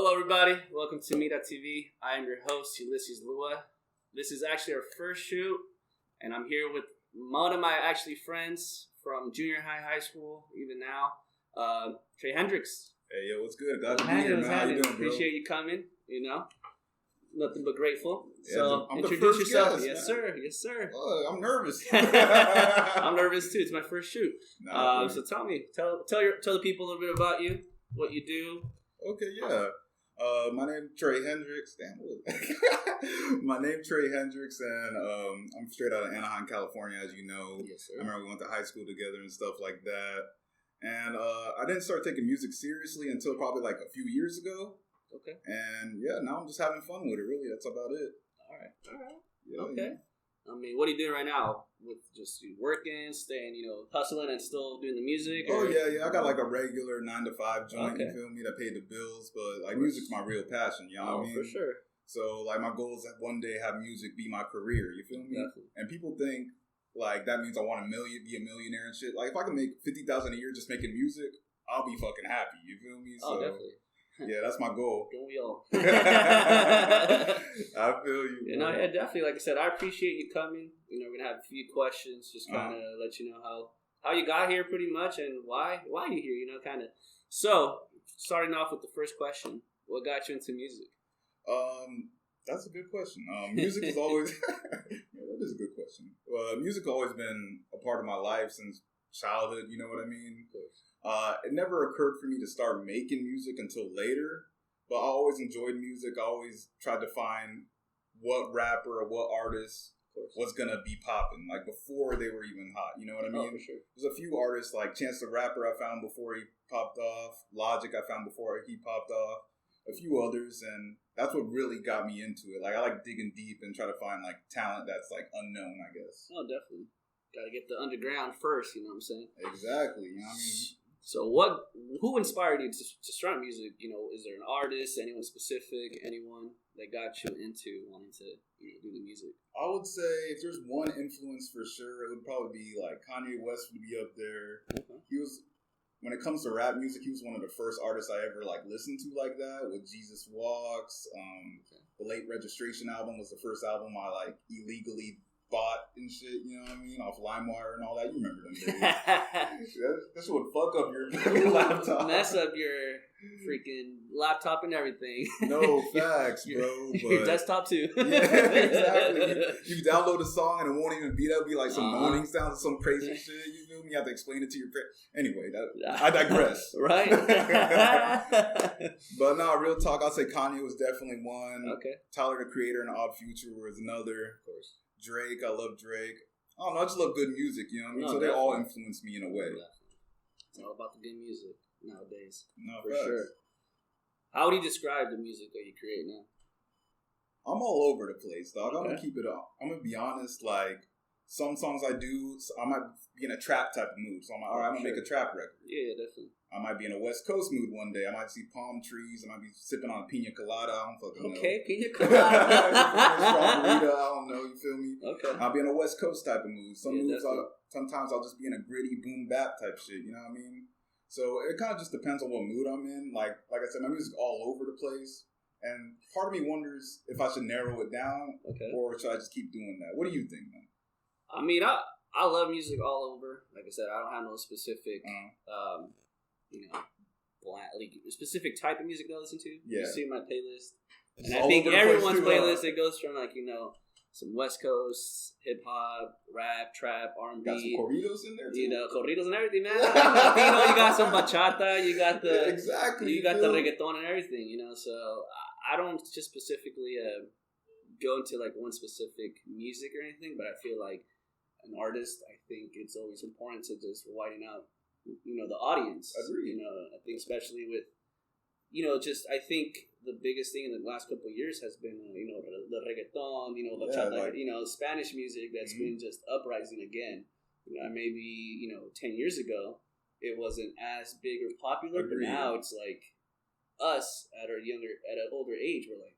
Hello, everybody. Welcome to Mira TV. I am your host, Ulysses Lua. This is actually our first shoot, and I'm here with one of my friends from junior high school, even now, Tre Hendrix. Hey, yo, what's good? Glad to be here, man. How you doing, bro? Appreciate you coming, Nothing but grateful. Yeah, so I'm introduce the first yourself. guest, Yes, man. sir. Yes, sir. Oh, I'm nervous. I'm nervous too. It's my first shoot. Nah, so tell the people a little bit about you, what you do. Okay, yeah. My name Tre Hendrix. Damn, what? My name Tre Hendrix, and I'm straight out of Anaheim, California, as you know. Yes, sir. I remember we went to high school together and stuff like that. And I didn't start taking music seriously until probably like a few years ago. Okay. And yeah, now I'm just having fun with it. Really, that's about it. All right. Yeah, Okay. Yeah. I mean, what are you doing right now? With just working, staying, hustling and still doing the music? Oh, yeah. I got like a regular 9-to-5 joint, Okay. you feel me, that paid the bills. But like music's my real passion, you know what I mean? For sure. So like my goal is that one day have music be my career, you feel me? Definitely. And people think like that means I want be a millionaire and shit. Like if I can make $50,000 a year just making music, I'll be fucking happy, you feel me? So, definitely. Yeah, that's my goal. Don't we all? I feel you. Yeah, definitely. Like I said, I appreciate you coming. We're gonna have a few questions, just kind of let you know how you got here, pretty much, and why you here. Kind of. So, starting off with the first question, what got you into music? That's a good question. Music is always that is a good question. Music has always been a part of my life since childhood. You know what I mean? Of course. It never occurred for me to start making music until later, but I always enjoyed music. I always tried to find what rapper or what artist was gonna be popping, like before they were even hot. You know what I mean? Oh, for sure. There's a few artists like Chance the Rapper I found before he popped off, Logic I found before he popped off, a few others, and that's what really got me into it. Like I like digging deep and try to find like talent that's like unknown, I guess. Oh, definitely. Got to get the underground first. You know what I'm saying? Exactly. You know what I mean? So who inspired you to start music? Is there an artist, anyone specific, anyone that got you into wanting to do the music? I would say if there's one influence for sure, it would probably be like Kanye West would be up there. Okay. He was, when it comes to rap music, he was one of the first artists I ever like listened to like that with Jesus Walks. The Late Registration album was the first album I like illegally bought and shit, you know what I mean, off LimeWire and all that. You remember them days. That shit would fuck up your laptop. Mess up your freaking laptop and everything. No, facts, bro. Your desktop too. Yeah, exactly. You download a song and it won't even be that. It'll be like some moaning sounds or some crazy shit. You feel me? You have to explain it to your parents. Anyway, I digress. Right? But no, real talk, I'll say Kanye was definitely one. Okay. Tyler, the Creator, and Odd Future was another. Of course. Drake, I love Drake. I don't know, I just love good music, you know what I mean? No, so they definitely. all influence me in a way. It's all about the good music nowadays. No, for facts. sure. How would you describe the music that you create now? I'm all over the place, dog. Okay. I'm gonna keep it up. I'm gonna be honest, like some songs I do, I might be in a trap type of mood. So I'm like, all right, I'm gonna make a trap record. Yeah, definitely. I might be in a West Coast mood one day. I might see palm trees. I might be sipping on a pina colada. I don't fucking know. Okay, pina colada. Strawberry, I don't know. You feel me? Okay. I'll be in a West Coast type of mood. Definitely. Sometimes I'll just be in a gritty boom bap type shit. You know what I mean? So it kind of just depends on what mood I'm in. Like I said, my music's all over the place. And part of me wonders if I should narrow it down, or should I just keep doing that? What do you think, man? I mean, I love music all over. Like I said, I don't have no specific, specific type of music that I listen to. Yeah. You see my playlist, It's and I all think over the everyone's place too, playlist it goes from some West Coast hip hop, rap, trap, R&B. Got some corridos in there too. Corridos and everything, man. You got some bachata, you got the exactly, you got the reggaeton and everything. So I don't just specifically go into like one specific music or anything, but I feel like an artist, I think it's always important to just widen out, the audience. Agreed. I think especially with, I think the biggest thing in the last couple of years has been, the reggaeton, bachata, Spanish music that's been just uprising again. Maybe 10 years ago, it wasn't as big or popular, Agreed. but now it's like us at an older age, we're like,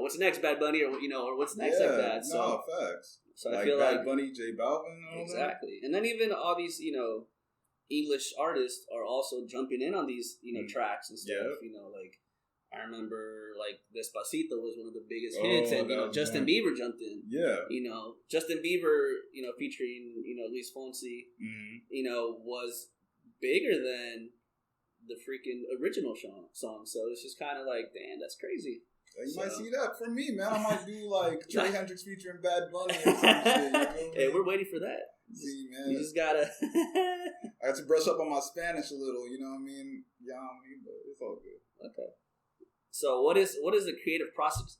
what's next, Bad Bunny, or what's next like that. So, facts. So like I feel Bad like Bunny, J Balvin, and all exactly, and then even all these English artists are also jumping in on these tracks and stuff. Yeah. Like I remember like Despacito was one of the biggest hits, and Justin Bieber jumped in. Yeah, Justin Bieber, featuring Luis Fonsi, was bigger than the freaking original song. So it's just kind of like, damn, that's crazy. You might see that from me, man. I might do like Tre Hendrix featuring Bad Bunny or some shit. Hey, we're waiting for that. See, man. You just gotta. I have to brush up on my Spanish a little. You know what I mean? But it's all good. Okay. So what is the creative process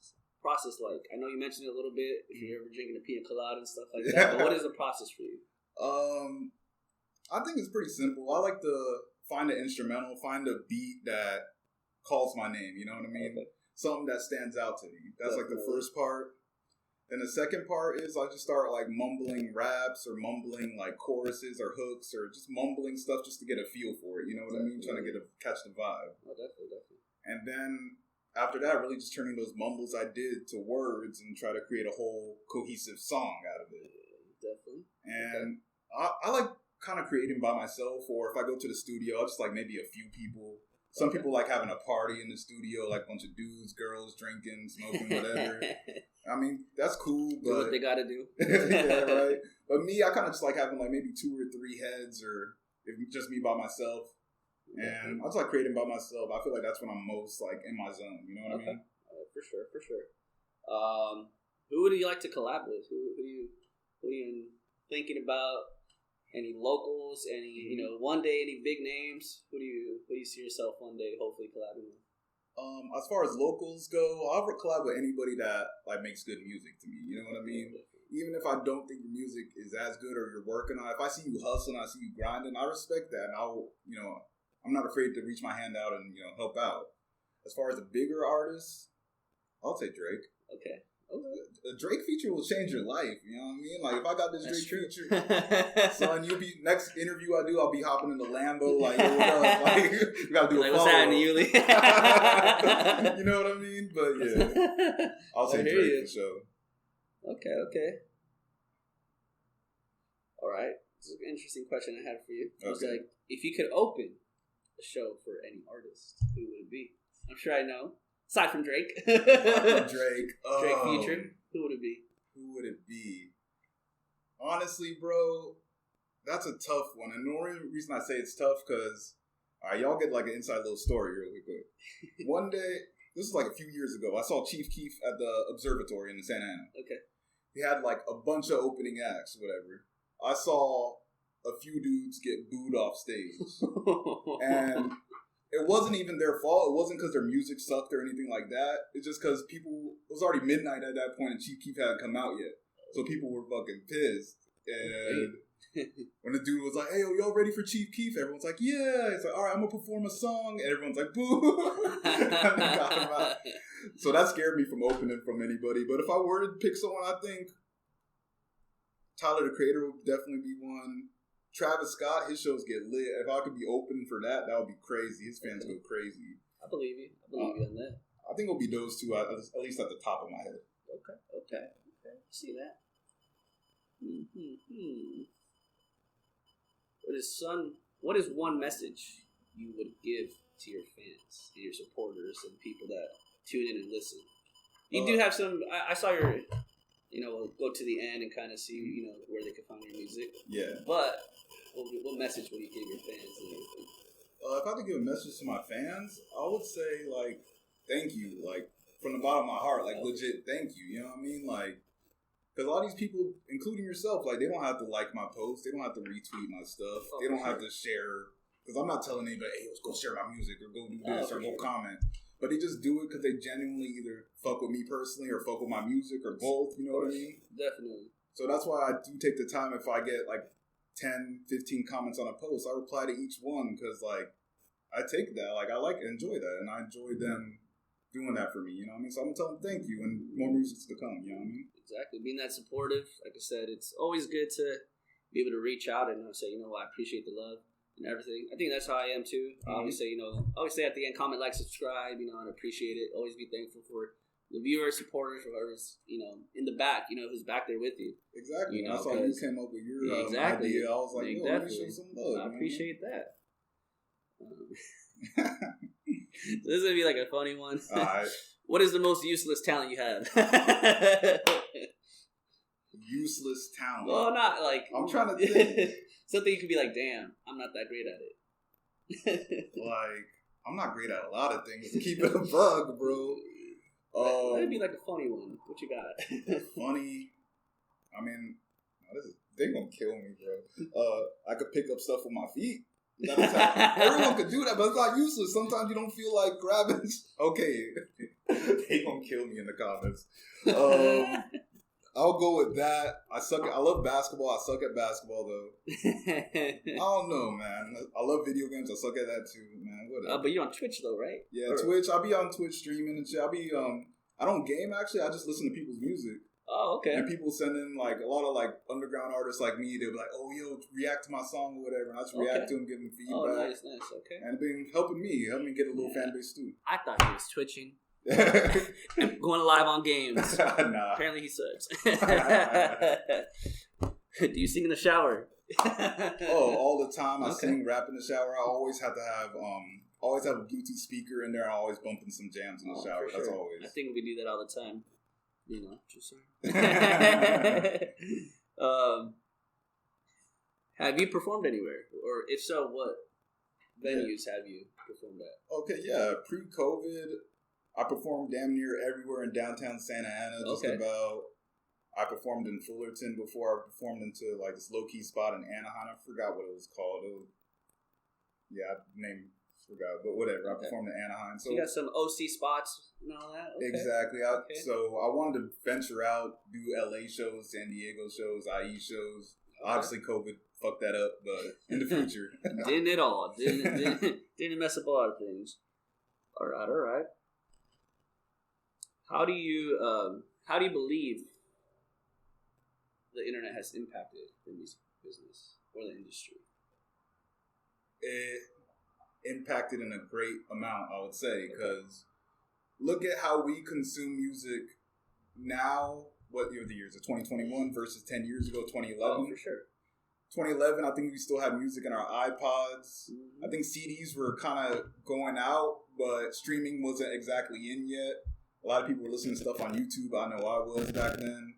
like? I know you mentioned it a little bit. If you're ever drinking a pina colada and stuff like that, but what is the process for you? I think it's pretty simple. I like to find an instrumental, find a beat that calls my name. You know what I mean? Okay. Something that stands out to me. That's like the first part. Then the second part is I just start like mumbling raps or mumbling like choruses or hooks or just mumbling stuff just to get a feel for it. You know what I mean? Trying to catch the vibe. Oh, definitely. And then after that, really just turning those mumbles I did to words and try to create a whole cohesive song out of it. Definitely. And I like kind of creating by myself, or if I go to the studio, I'll just like maybe a few people. Some people like having a party in the studio, like a bunch of dudes, girls, drinking, smoking, whatever. I mean, that's cool, but... do what they gotta do. Yeah, right. But me, I kind of just like having like maybe 2 or 3 heads, or if just me by myself. And I just like creating by myself. I feel like that's when I'm most like in my zone. You know what I mean? For sure. Who would you like to collab with? Who are you thinking about? Any locals? Any one day? Any big names? Who do you see yourself one day hopefully collabing with? As far as locals go, I'll collab with anybody that like makes good music to me. You know what I mean? Even if I don't think your music is as good or you're working on it, if I see you hustling, I see you grinding, I respect that, and I'm not afraid to reach my hand out and help out. As far as the bigger artists, I'll take Drake. Okay. A Drake feature will change your life. You know what I mean? Like if I got this Drake feature, son, you'll be next interview I do. I'll be hopping in the Lambo. Like, yo, what up? Like you gotta do a follow. What's happening, Yuli? You know what I mean? But yeah, I'll take Drake for sure. Okay. All right. This is an interesting question I had for you. Okay. It's like, if you could open a show for any artist, who would it be? I'm sure I know. Aside from Drake. Drake feature. Who would it be? Honestly, bro, that's a tough one. And the only reason I say it's tough because, all right, y'all get like an inside little story really quick. One day, this was like a few years ago, I saw Chief Keef at the observatory in Santa Ana. Okay. He had like a bunch of opening acts, whatever. I saw a few dudes get booed off stage. And it wasn't even their fault. It wasn't because their music sucked or anything like that. It's just because it was already midnight at that point and Chief Keef hadn't come out yet. So people were fucking pissed. And when the dude was like, hey, y'all ready for Chief Keef? Everyone's like, yeah. It's like, all right, I'm going to perform a song. And everyone's like, boo. And they got him out. So that scared me from opening from anybody. But if I were to pick someone, I think Tyler, the Creator, would definitely be one. Travis Scott, his shows get lit. If I could be open for that would be crazy. His fans go crazy. I believe you on that. I think it'll be those two, at least at the top of my head. Okay. See that. What is one message you would give to your fans, to your supporters, and people that tune in and listen? You do have some. I saw your. We'll go to the end and kind of see, where they can find your music. Yeah. But what message would you give your fans and everything? If I had to give a message to my fans, I would say, like, thank you. Like, from the bottom of my heart, like, legit thank you. You know what I mean? Like, because a lot of these people, including yourself, like, they don't have to like my posts. They don't have to retweet my stuff. They don't have to share. Because I'm not telling anybody, hey, let's go share my music or go do this or go comment. But they just do it because they genuinely either fuck with me personally or fuck with my music or both. You know what I mean? Definitely. So that's why I do take the time. If I get like 10, 15 comments on a post, I reply to each one because like I take that. Like I enjoy that, and I enjoy them doing that for me. You know what I mean? So I'm gonna tell them thank you, and more music's to come. You know what I mean? Exactly. Being that supportive, like I said, it's always good to be able to reach out and say, I appreciate the love and everything. I think that's how I am too. I always say, always say at the end, comment, like, subscribe, and appreciate it. Always be thankful for the viewers, supporters, whoever's, in the back, who's back there with you. Exactly. That's why you came up with your idea. I was like, let me show some love. I appreciate that. This is gonna be like a funny one. All right. What is the most useless talent you have? Useless talent. Well, not like I'm trying to think. Something you could be like, damn, I'm not that great at it. Like, I'm not great at a lot of things. Keep it a bug, bro. That'd be like a funny one. What you got? Funny. I mean, they gonna kill me, bro. I could pick up stuff with my feet. Everyone could do that, but it's not useless. Sometimes you don't feel like grabbing. Okay, they gonna kill me in the comments. I'll go with that. I love basketball. I suck at basketball though. I don't know, man. I love video games. I suck at that too, man. Whatever. But you're on Twitch though, right? Yeah, Twitch. I'll be on Twitch streaming and shit. I don't game actually. I just listen to people's music. Oh, okay. And people send in like a lot of like underground artists like me. They'll be like, "Oh, yo, react to my song or whatever," and I just react to them, give them feedback. Oh, nice, okay. And it's been helping me get a little fan base too. I thought he was twitching, going live on games. Nah. Apparently, he sucks. Do you sing in the shower? All the time. I sing, rap in the shower. I always have to have a Bluetooth speaker in there. I always bumping some jams in the shower. That's always. I think we do that all the time. You know, just have you performed anywhere, or if so, what venues have you performed at? Okay, yeah. Pre-COVID, I performed damn near everywhere in downtown Santa Ana. Just about. I performed in Fullerton before. I performed into like this low key spot in Anaheim. I forgot what it was called. Forgot, but whatever. I performed in Anaheim. So you got some OC spots and all that? Okay. Exactly. So I wanted to venture out, do LA shows, San Diego shows, IE shows. Obviously, COVID fucked that up, but in the future. Didn't it all. Didn't mess up a lot of things. All right. How do you believe the internet has impacted the music business or the industry? It impacted in a great amount, I would say, because look at how we consume music now. What year of the year is it? 2021 versus 10 years ago, 2011. Oh, for sure. 2011, I think we still had music in our iPods. Mm-hmm. I think CDs were kind of going out, but streaming wasn't exactly in yet. A lot of people were listening to stuff on YouTube. I know I was back then.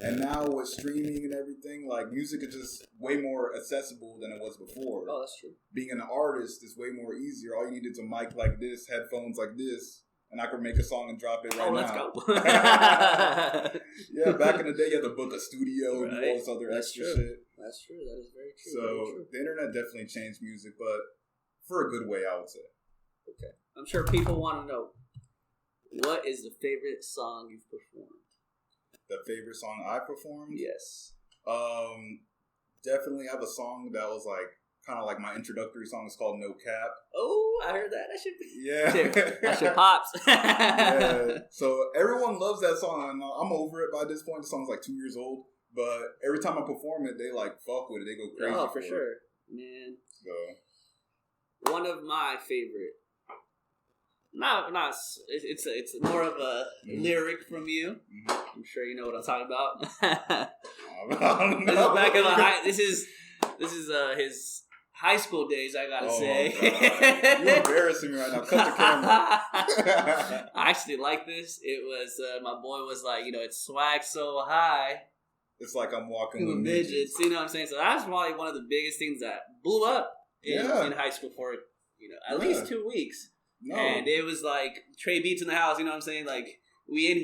And now with streaming and everything, like music is just way more accessible than it was before. Oh, that's true. Being an artist is way more easier. All you need is a mic like this, headphones like this, and I could make a song and drop it right now. Let's go. Yeah, back in the day, you had to book a studio and do all this other extra shit. That's true. That is very true. So the internet definitely changed music, but for a good way, I would say. Okay. I'm sure people want to know, what is the favorite song you've performed? The favorite song I performed? Yes. Definitely have a song that was like kind of like my introductory song. It's called No Cap. Oh, I heard that. That should be. Yeah. That should pops. Yeah. So everyone loves that song, and I'm over it by this point. The song's like 2 years old, but every time I perform it, they like fuck with it. They go crazy. Oh, for sure, man. So one of my favorite. Not. It's more of a lyric from you. Mm-hmm. I'm sure you know what I'm talking about. This is his high school days. I gotta say, you're embarrassing me right now. Cut the camera. I actually like this. It was my boy was like, it's swag so high. It's like I'm walking with midgets. You know what I'm saying? So that's probably one of the biggest things that blew up in high school for at least 2 weeks. No. And it was like Trey Beats in the house, you know what I'm saying? Like, we in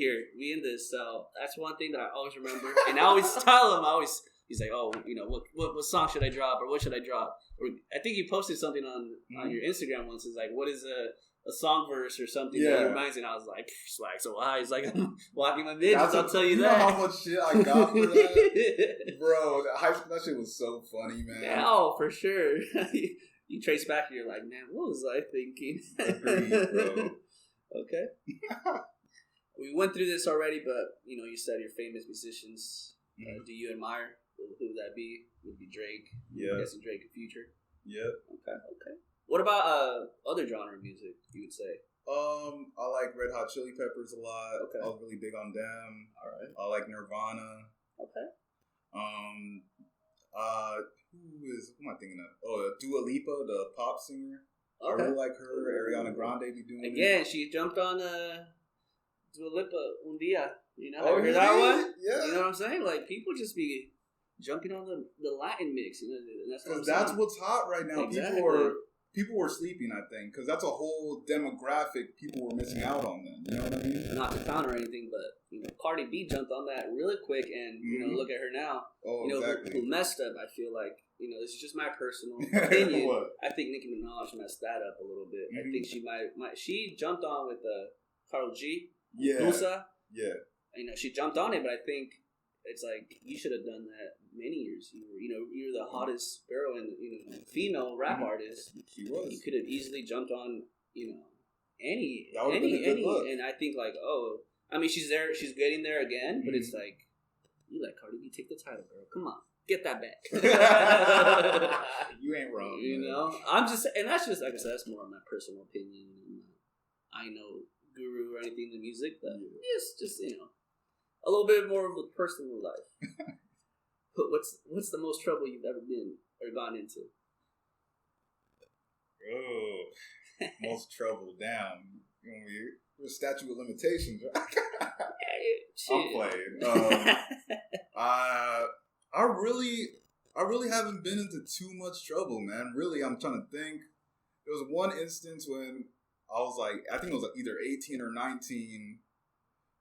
this. So that's one thing that I always remember. And I always tell him, he's like, oh, what song should I drop, or what should I drop? Or I think you posted something on your Instagram once. It's like, what is a song verse or something that reminds me? And I was like, swag so high. He's like, I'm walking my midgets, I'll tell you that. You know how much shit I got for that? Bro, that shit was so funny, man. Yeah, oh, for sure. You trace back and you're like, man, what was I thinking? Agreed, bro. Okay. We went through this already, but, you said you're famous musicians. Mm-hmm. Do you admire? Who would that be? Would be Drake? Yeah. I'm guessing Drake in Future? Yeah. Okay. What about other genre of music, you would say? I like Red Hot Chili Peppers a lot. Okay. I was really big on them. All right. I like Nirvana. Okay. Who am I thinking of? Oh, Dua Lipa, the pop singer. I really like her. Ariana Grande be doing again. She jumped on Dua Lipa un día. You know, heard that one? Yeah. You know what I'm saying? Like, people just be jumping on the Latin mix. You know, and that's what's hot right now. Exactly. People were sleeping, I think, because that's a whole demographic people were missing out on them. You know what I mean? Not to counter anything, but you know, Cardi B jumped on that really quick, and you know, look at her now. Oh, you know, exactly. who messed up? I feel like, you know, this is just my personal opinion. I think Nicki Minaj messed that up a little bit. I think she she jumped on with Karol G. Musa. Yeah. You know, she jumped on it, but I think it's like you should have done that many years. You're the hottest girl and female rap artist. She was. You could have easily jumped on any, and I think like, oh, I mean, she's there, she's getting there again, but it's like, you let Cardi B take the title, girl. Come on, get that back. You ain't wrong. You know, I'm just, and that's just, like I said, that's more of my personal opinion. I know guru or anything in music, but it's just a little bit more of a personal life. But what's the most trouble you've ever been or gone into? Oh, most trouble down. We're statute of limitations, right? I'm playing. I really haven't been into too much trouble, man. Really, I'm trying to think. There was one instance when I was like, I think it was either 18 or 19.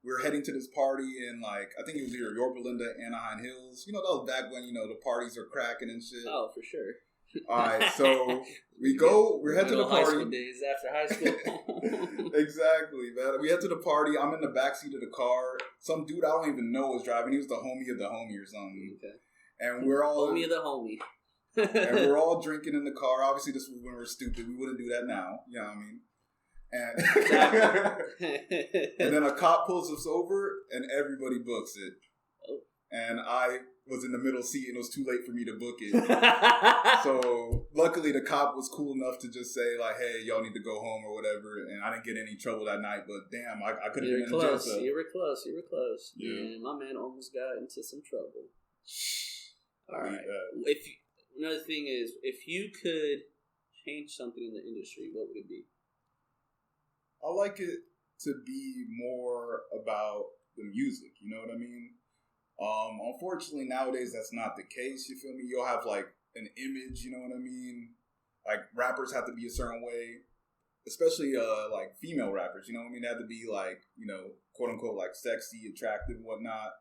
We were heading to this party in I think it was either Yorba Linda, Anaheim Hills. You know, that was back when, the parties are cracking and shit. Oh, for sure. All right, so we head to the party. High school days after high school. Exactly, man. We head to the party. I'm in the backseat of the car. Some dude I don't even know was driving. He was the homie of the homie or something. Okay. And we're all... Homie of the homie. And we're all drinking in the car. Obviously, this was when we were stupid. We wouldn't do that now. You know what I mean? And then a cop pulls us over, and everybody books it. Oh. And I was in the middle seat, and it was too late for me to book it. So luckily, the cop was cool enough to just say like, "Hey, y'all need to go home" or whatever. And I didn't get any trouble that night. But damn, I could have been in jail. You were close. Yeah, my man almost got into some trouble. All right. Another thing is, if you could change something in the industry, what would it be? I like it to be more about the music, you know what I mean? Unfortunately, nowadays, that's not the case, you feel me? You'll have, an image, you know what I mean? Like, rappers have to be a certain way, especially, female rappers, you know what I mean? They have to be, quote-unquote, sexy, attractive, whatnot.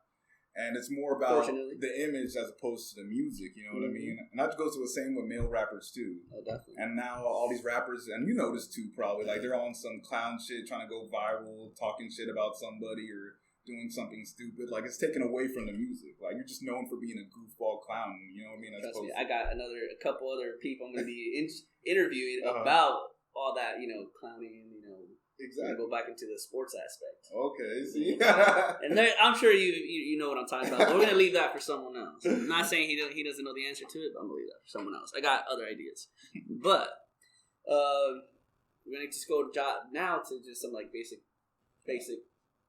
And it's more about the image as opposed to the music, you know what I mean? And that goes to the same with male rappers, too. Oh, definitely. And now all these rappers, and you know this, too, probably, they're on some clown shit, trying to go viral, talking shit about somebody or doing something stupid. It's taken away from the music. You're just known for being a goofball clown, you know what I mean? Trust me, I got a couple other people I'm going to be interviewing about all that, clowning, Exactly. Go back into the sports aspect. Okay, see, and I'm sure you know what I'm talking about. But we're gonna leave that for someone else. I'm not saying he doesn't know the answer to it, but I'm gonna leave that for someone else. I got other ideas, but we're gonna just go now to just some basic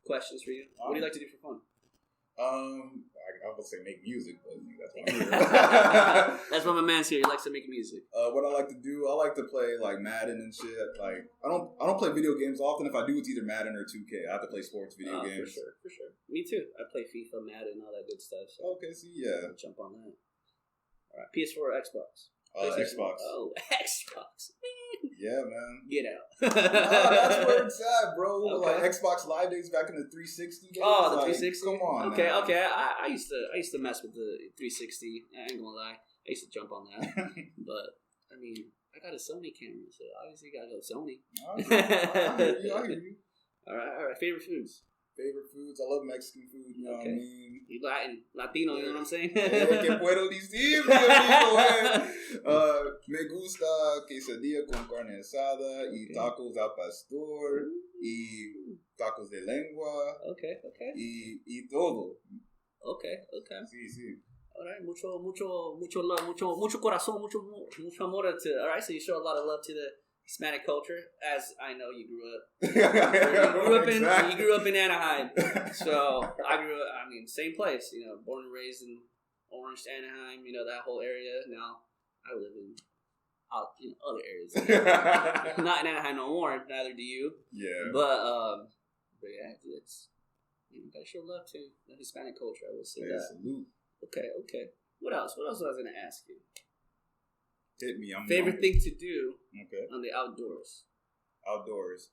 questions for you. What do you like to do for fun? I would say make music, but that's what I'm here. That's what my man's here. He likes to make music. What I like to do, I like to play Madden and shit. I don't play video games often. If I do, it's either Madden or 2K. I have to play sports video games. For sure. Me too. I play FIFA, Madden, all that good stuff. So okay, see, yeah. I'll jump on that. All right, PS4 or Xbox? Xbox. Oh, Xbox. Yeah, man. Get out. That's where it's at, bro. Okay. Xbox Live days back in the 360 days. Oh, the 360. Come on. Okay, now. okay. I used to mess with the 360. I ain't gonna lie. I used to jump on that. But I mean, I got a Sony camera, so obviously gotta go Sony. I hear you. All right. Favorite foods. I love Mexican food, you know what I mean? You Latino, you know what I'm saying? Que puedo decir, mi amigo, me gusta quesadilla con carne asada y tacos al pastor y tacos de lengua. Okay. Y todo. Okay. Sí. All right, mucho love, mucho corazón, mucho amor to. All right, so you show a lot of love to the Hispanic culture, as I know you grew up. You grew up in Anaheim, so I grew up. I mean, same place. Born and raised in Orange, Anaheim. That whole area. Now I live in out, other areas. Not in Anaheim no more. Neither do you. Yeah. But yeah, it's gotta show love to the Hispanic culture. I will say that. Salute. Okay. What else? What else was I gonna ask you? Hit me. Favorite thing to do on the outdoors? Outdoors.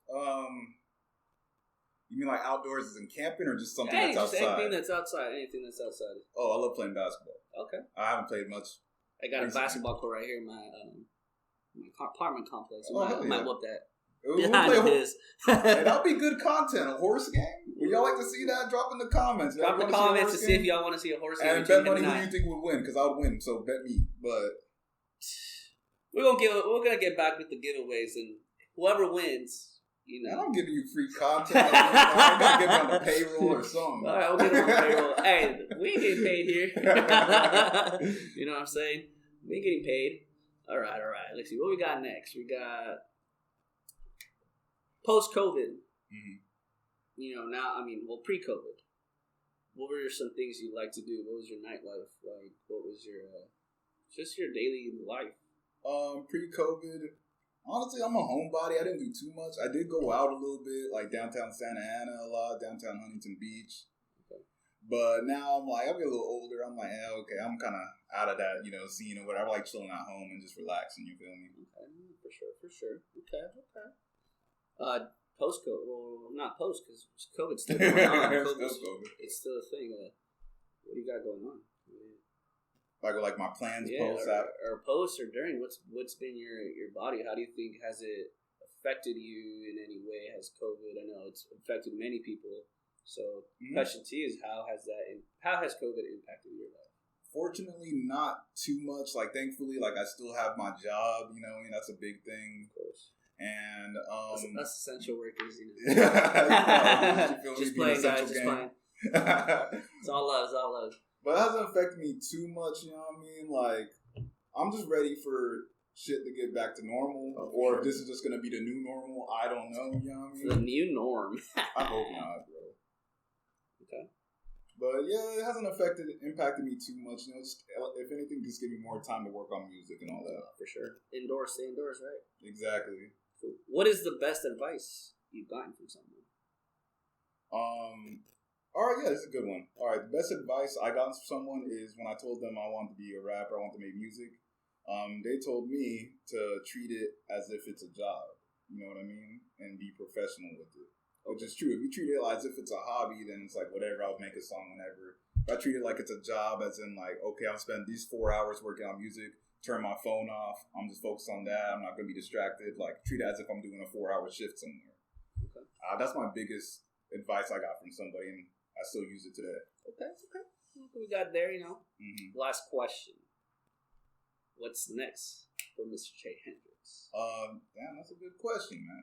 You mean like outdoors as in camping or just something that's outside? Anything that's outside. Anything that's outside. Oh, I love playing basketball. Okay. I haven't played much. I got a basketball court right here in my apartment complex. I might whoop that. Hey, that'll be good content. A horse game? Would y'all like to see that? Drop in the comments. Drop in the comments to see if y'all want to see a horse game. And bet money who you think would win, because I would win. So bet me. But we're gonna get back with the giveaways, and whoever wins. I'm giving you free content. I'm gonna get me on the payroll or something. All right, we'll get on the payroll. Hey, we ain't getting paid here. You know what I'm saying? We ain't getting paid. All right. Let's see what we got next. We got post-COVID. Mm-hmm. Pre-COVID. What were some things you like to do? What was your nightlife like? What was your just your daily life? Pre-COVID. Honestly, I'm a homebody. I didn't do too much. I did go out a little bit, like downtown Santa Ana a lot, downtown Huntington Beach. Okay. But now I'm getting a little older. I'm like, okay, I'm kind of out of that, scene or whatever. I like chilling at home and just relaxing, you feel me? Okay, for sure. Okay. Post-COVID, well, not post, because COVID's still going on. It's still a thing. What do you got going on? Like my plans post or post or during what's been your body? How do you think has it affected you in any way? Has COVID? I know it's affected many people. So question to you is how has COVID impacted your life? Fortunately, not too much. Like thankfully, I still have my job. That's a big thing. Of course. And us essential workers, just playing, guys. Just playing. It's all love. But it hasn't affected me too much, you know what I mean? I'm just ready for shit to get back to normal. Or if this is just going to be the new normal, I don't know, you know what I mean? The new norm. I hope not, bro. Okay. But yeah, it hasn't impacted me too much. Just, if anything, just give me more time to work on music and all that. For sure. Stay indoors, right? Exactly. Cool. What is the best advice you've gotten from someone? All right, yeah, this is a good one. All right, the best advice I got from someone is when I told them I wanted to be a rapper, I wanted to make music. They told me to treat it as if it's a job. You know what I mean? And be professional with it. Which is true. If you treat it as if it's a hobby, then it's like whatever. I'll make a song whenever. If I treat it like it's a job, as in okay, I'll spend these 4 hours working on music. Turn my phone off. I'm just focused on that. I'm not gonna be distracted. Treat it as if I'm doing a 4-hour shift somewhere. Okay. That's my biggest advice I got from somebody. And I still use it today. Okay. We got there, Mm-hmm. Last question. What's next for Mr. Tre Hendrix? Damn, that's a good question, man.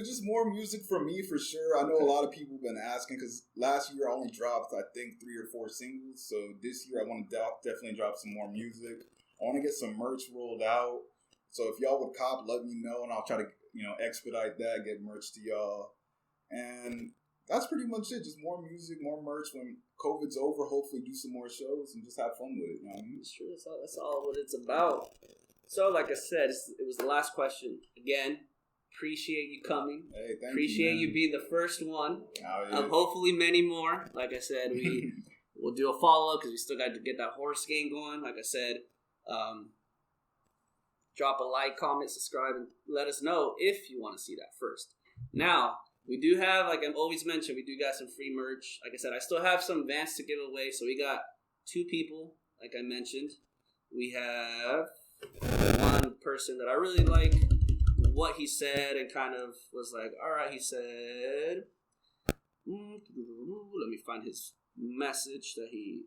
Just more music from me for sure. I know a lot of people have been asking because last year I only dropped, I think, 3 or 4 singles. So this year I want to definitely drop some more music. I want to get some merch rolled out. So if y'all would cop, let me know and I'll try to, expedite that, get merch to y'all. And that's pretty much it. Just more music, more merch. When COVID's over, hopefully do some more shows and just have fun with it. You know what I mean? It's true. That's all what it's about. So, like I said, it was the last question. Again, appreciate you coming. Hey, thank appreciate you being the first one. Oh, yeah. Hopefully many more. Like I said, we'll do a follow-up because we still got to get that horse game going. Like I said, drop a like, comment, subscribe, and let us know if you want to see that first. Now, we do have, like I've always mentioned, we do got some free merch. Like I said, I still have some Vans to give away. So we got 2 people, like I mentioned. We have one person that I really like what he said and kind of was like, all right, he said, let me find his message that he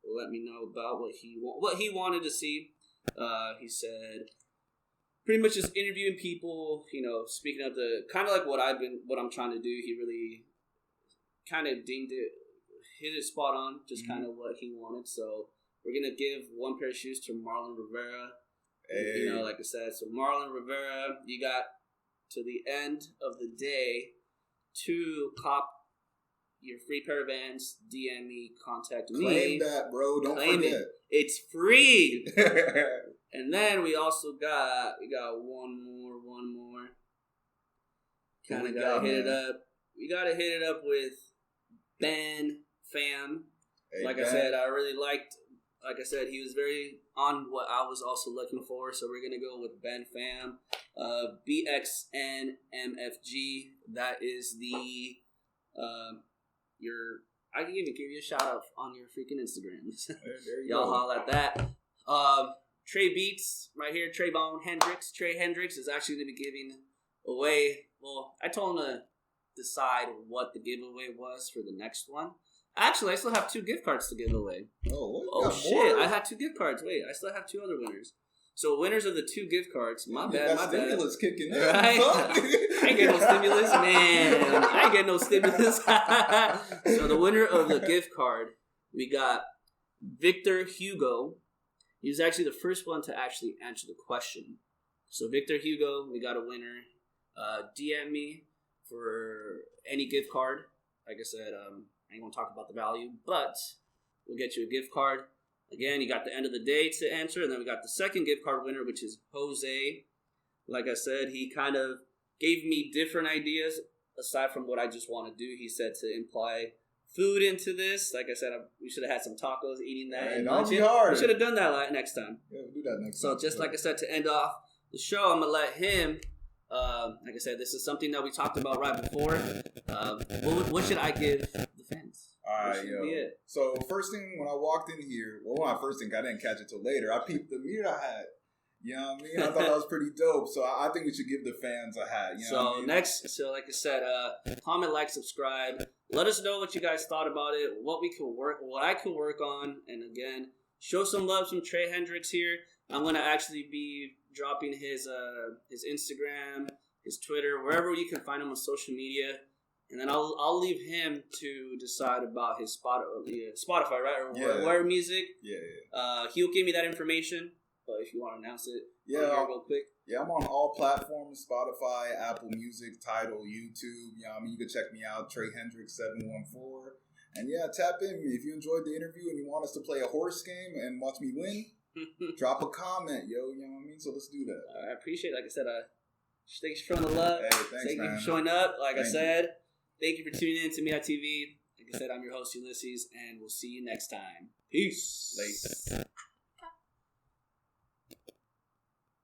let me know about what he wanted to see. He said, pretty much just interviewing people, speaking of the kind of like what I'm trying to do. He really kind of deemed it, hit it spot on, just kind of what he wanted. So we're gonna give 1 pair of shoes to Marlon Rivera. Hey. Like I said, so Marlon Rivera, you got to the end of the day to cop your free pair of Vans. DM me, contact me. Claim that, bro. Don't forget. It's free. And then we also got one more. Kind of gotta hit it up. We gotta hit it up with Ben Fam. Hey, like Ben. I said, I really liked. Like I said, he was very on what I was also looking for. So we're gonna go with Ben Fam, BXNMFG. That is the I can even give you a shout out on your freaking Instagrams. Y'all holla at that. Tre Beats right here. Tre Hendrix. Tre Hendrix is actually gonna be giving away. Well, I told him to decide what the giveaway was for the next one. Actually, I still have 2 gift cards to give away. Oh shit! More? I had 2 gift cards. Wait, I still have 2 other winners. So winners of the 2 gift cards. My bad. Stimulus kicking in. Right? I ain't getting no stimulus, man. I ain't getting no stimulus. So the winner of the gift card, we got Victor Hugo. He was actually the first one to actually answer the question. So Victor Hugo, we got a winner. DM me for any gift card. Like I said, I ain't gonna talk about the value, but we'll get you a gift card. Again, you got the end of the day to answer, and then we got the second gift card winner, which is Jose. Like I said, he kind of gave me different ideas aside from what I just want to do. He said to imply food into this. Like I said, we should have had some tacos, eating that. Hey, don't be hard. We should have done that next time. Yeah, we'll do that next time. So just like I said, to end off the show, I'm going to let him, like I said, this is something that we talked about right before. What should I give the fans? All right, yo. So first thing when I walked in here, well, not first thing, I didn't catch it till later. I peeped the Mira hat. You know what I mean? I thought that was pretty dope. So I think we should give the fans a hat. You know what I mean? So like I said, comment, like, subscribe. Let us know what you guys thought about it, what I could work on, and again, show some love from Tre Hendrix here. I'm gonna actually be dropping his Instagram, his Twitter, wherever you can find him on social media. And then I'll leave him to decide about his Spotify, right? Or where music. Yeah. He'll give me that information. But if you want to announce it, real quick. Yeah, I'm on all platforms: Spotify, Apple Music, Tidal, YouTube. You know what I mean? You can check me out, Tre Hendrix 714. And yeah, tap in. If you enjoyed the interview and you want us to play a horse game and watch me win, drop a comment, yo. You know what I mean? So let's do that. I appreciate it. Like I said, thanks for showing the love. Hey, thanks, Thank man. you for showing up. Like I said, thank you for tuning in to Mira TV. Like I said, I'm your host, Ulysses, and we'll see you next time. Peace. Late.